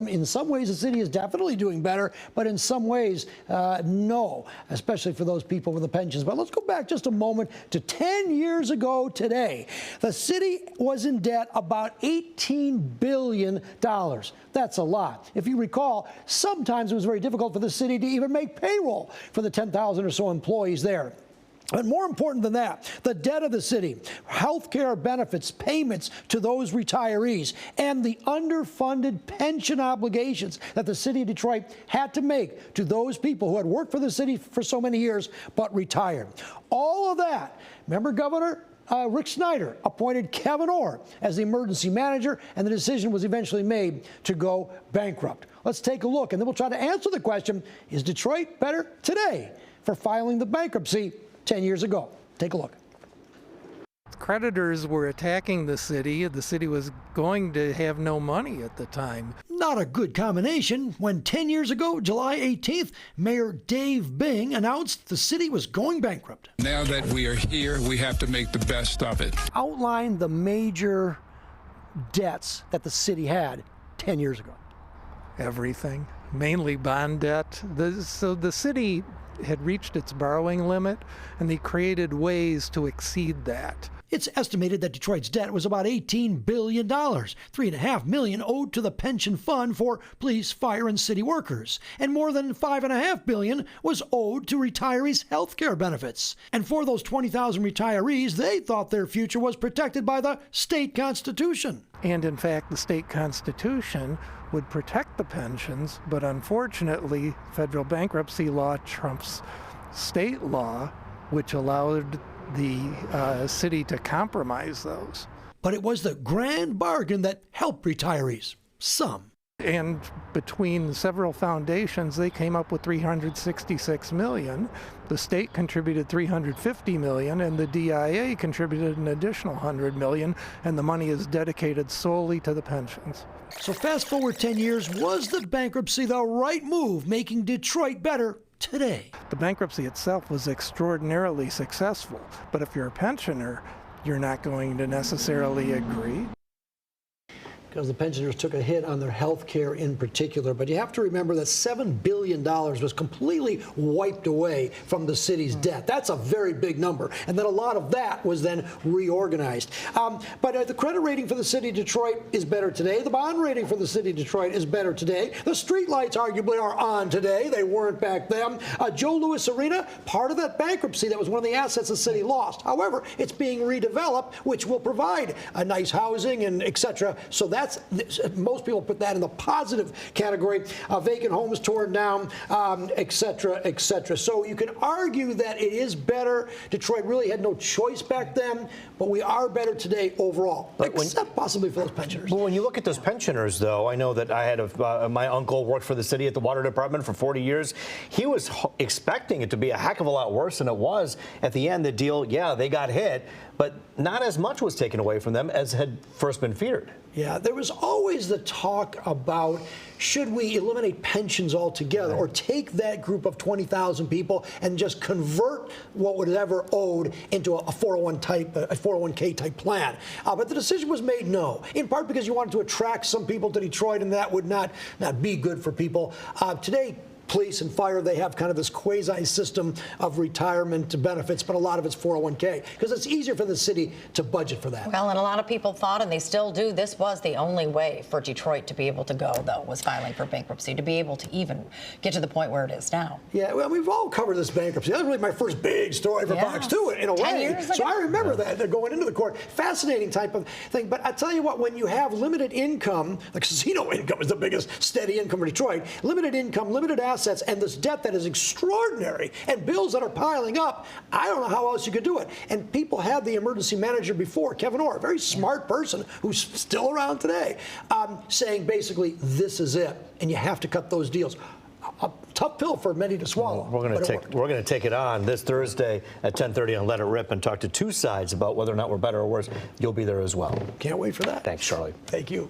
In some ways, the city is definitely doing better, but in some ways, no, especially for those people with the pensions. But let's go back just a moment to 10 years ago today. The city was in debt about $18 billion. That's a lot. If you recall, sometimes it was very difficult for the city to even make payroll for the 10,000 or so employees there. But more important than that, the debt of the city, health care benefits, payments to those retirees, and the underfunded pension obligations that the city of Detroit had to make to those people who had worked for the city for so many years but retired. All of that, remember Governor Rick Snyder appointed Kevin Orr as the emergency manager, and the decision was eventually made to go bankrupt. Let's take a look, and then we'll try to answer the question, is Detroit better today for filing the bankruptcy 10 years ago? Take a look. Creditors were attacking the city. The city was going to have no money at the time. Not a good combination when 10 years ago, July 18th, Mayor Dave Bing announced the city was going bankrupt. Now that we are here, we have to make the best of it. Outline the major debts that the city had 10 years ago. Everything, mainly bond debt. So the city had reached its borrowing limit, and they created ways to exceed that. It's estimated that Detroit's debt was about $18 billion, $3.5 million owed to the pension fund for police, fire, and city workers, and more than $5.5 billion was owed to retirees' health care benefits. And for those 20,000 retirees, they thought their future was protected by the state constitution. And in fact, the state constitution would protect the pensions, but unfortunately, federal bankruptcy law trumps state law, which allowed the city to compromise those. But it was the grand bargain that helped retirees, some. And between several foundations, they came up with $366 million. The state contributed $350 million, and the DIA contributed an additional $100 million, and the money is dedicated solely to the pensions. So fast forward 10 years, was the bankruptcy the right move, making Detroit better today? The bankruptcy itself was extraordinarily successful, but if you're a pensioner, you're not going to necessarily agree. Because the pensioners took a hit on their health care in particular. But you have to remember that $7 billion was completely wiped away from the city's debt. That's a very big number. And then a lot of that was then reorganized. But the credit rating for the city of Detroit is better today. The bond rating for the city of Detroit is better today. The streetlights arguably are on today. They weren't back then. Joe Louis Arena, part of that bankruptcy, that was one of the assets the city lost. However, it's being redeveloped, which will provide a nice housing and et cetera. So most people put that in the positive category. Vacant homes torn down, et cetera, et cetera. So you can argue that it is better. Detroit really had no choice back then, but we are better today overall, except possibly for those pensioners. But when you look at those pensioners, though, I know that I had my uncle worked for the city at the water department for 40 years. He was expecting it to be a heck of a lot worse than it was. At the end, the deal, yeah, they got hit, but not as much was taken away from them as had first been feared. Yeah, there was always the talk about should we eliminate pensions altogether or take that group of 20,000 people and just convert what was ever owed into a 401k type plan. But the decision was made no, in part because you wanted to attract some people to Detroit, and that would not be good for people. Today, police and fire, they have kind of this quasi system of retirement benefits, but a lot of it's 401k because it's easier for the city to budget for that. Well, and a lot of people thought, and they still do, this was the only way for Detroit to be able to go, though, was filing for bankruptcy, to be able to even get to the point where it is now. Yeah, well, we've all covered this bankruptcy. That was really my first big story for Fox 2 in a way. 10 years ago. So I remember that. They're going into the court. Fascinating type of thing. But I tell you what, when you have limited income, the casino income is the biggest steady income for Detroit, limited income, limited assets, and this debt that is extraordinary and bills that are piling up, I don't know how else you could do it. And people had the emergency manager before, Kevin Orr, a very smart person who's still around today, saying basically this is it, and you have to cut those deals. A tough pill for many to swallow. We're going to take it on this Thursday at 10:30 on Let It Rip and talk to two sides about whether or not we're better or worse. You'll be there as well. Can't wait for that. Thanks, Charlie. Thank you.